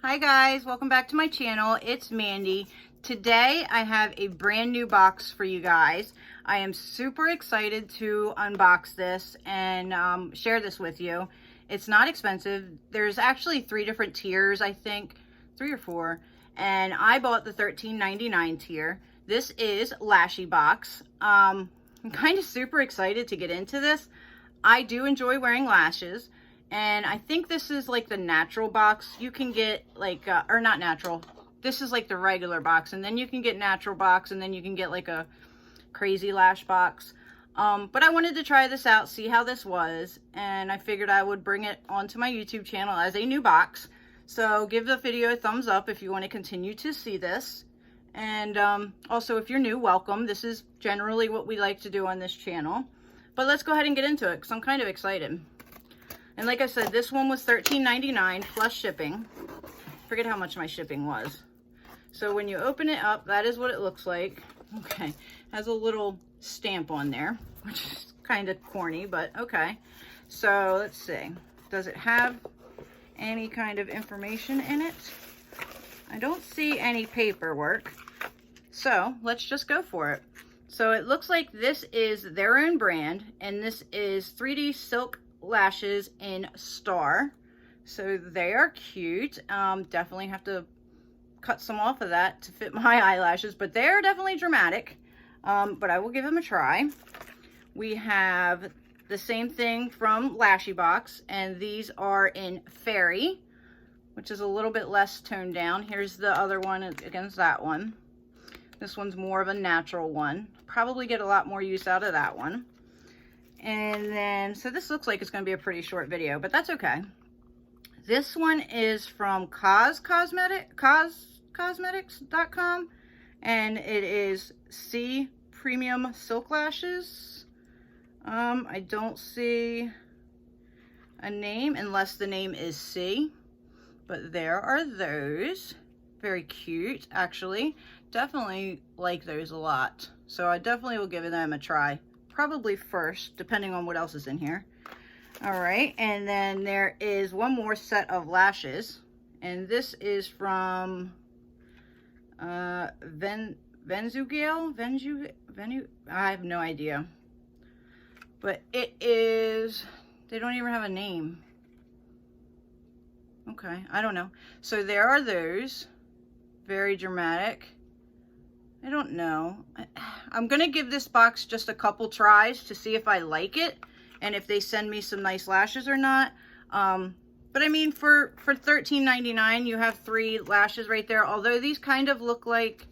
Hi guys, welcome back to my channel. It's Mandy. Today I have a brand new box for you guys. I am super excited to unbox this and share this with you. It's not expensive. There's actually 3 different tiers, I think, 3 or 4. And I bought the $13.99 tier. This is LASHY box. I'm kind of super excited to get into this. I do enjoy wearing lashes. And I think this is like the natural box. You can get like, or not natural. This is like the regular box. And then you can get natural box. And then you can get like a crazy lash box. But I wanted to try this out, see how this was. And I figured I would bring it onto my YouTube channel as a new box. So give the video a thumbs up if you want to continue to see this. And also if you're new, welcome. This is generally what we like to do on this channel. But let's go ahead and get into it because I'm kind of excited. And like I said, this one was $13.99 plus shipping. Forget how much my shipping was. So when you open it up, that is what it looks like. Okay, has a little stamp on there, which is kind of corny, but okay. So let's see. Does it have any kind of information in it? I don't see any paperwork. So let's just go for it. So it looks like this is their own brand, and this is 3D Silk Lashes in Star. So they are cute. Definitely have to cut some off of that to fit my eyelashes, but they're definitely dramatic. But I will give them a try. We have the same thing from LASHY box, and these are in Fairy, which is a little bit less toned down. Here's the other one against that one. This one's more of a natural one. Probably get a lot more use out of that one. And then, so this looks like it's going to be a pretty short video, but that's okay. This one is from cosmetics.com, and it is C Premium Silk Lashes. I don't see a name unless the name is C, but there are those. Very cute, actually. Definitely like those a lot. So I definitely will give them a try. Probably first, depending on what else is in here. All right, and then there is one more set of lashes, and this is from I have no idea, but it is, they don't even have a name. Okay, I don't know. So there are those, very dramatic. I don't know. I'm going to give this box just a couple tries to see if I like it and if they send me some nice lashes or not. But I mean, for $13.99, you have 3 lashes right there. Although these kind of look like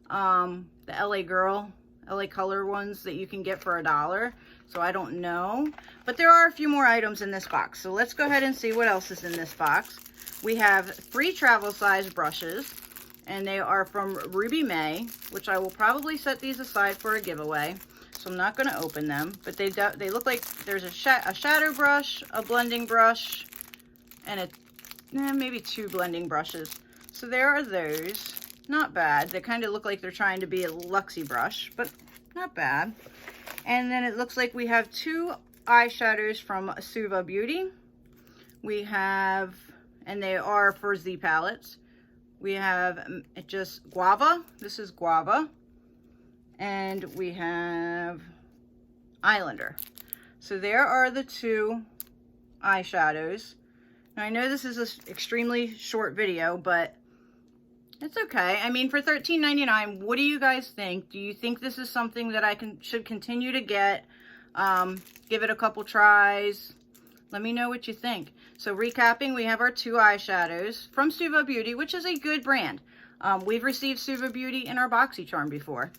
the LA Color ones that you can get for $1. So I don't know. But there are a few more items in this box. So let's go ahead and see what else is in this box. We have 3 travel size brushes. And they are from Ruby May, which I will probably set these aside for a giveaway. So I'm not going to open them. But they look like there's a shadow brush, a blending brush, and maybe 2 blending brushes. So there are those. Not bad. They kind of look like they're trying to be a luxy brush, but not bad. And then it looks like we have 2 eyeshadows from Suva Beauty. We have, and they are for Z palettes. We have just Guava. This is Guava. And we have Islander. So there are the 2 eyeshadows. Now I know this is an extremely short video, but it's okay. I mean, for $13.99, what do you guys think? Do you think this is something that I should continue to get? Give it a couple tries. Let me know what you think. So recapping, we have our 2 eyeshadows from Suva Beauty, which is a good brand. We've received Suva Beauty in our BoxyCharm before.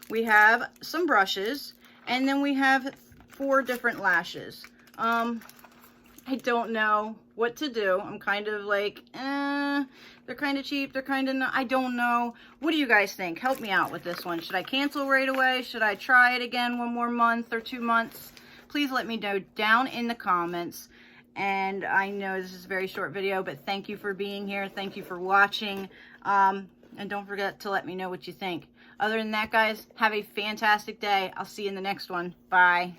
We have some brushes, and then we have 4 different lashes. I don't know what to do. I'm kind of like, they're kind of cheap. They're kind of not, I don't know. What do you guys think? Help me out with this one. Should I cancel right away? Should I try it again 1 more month or 2 months? Please let me know down in the comments. And I know this is a very short video, but thank you for being here. Thank you for watching. And don't forget to let me know what you think. Other than that, guys, have a fantastic day. I'll see you in the next one. Bye.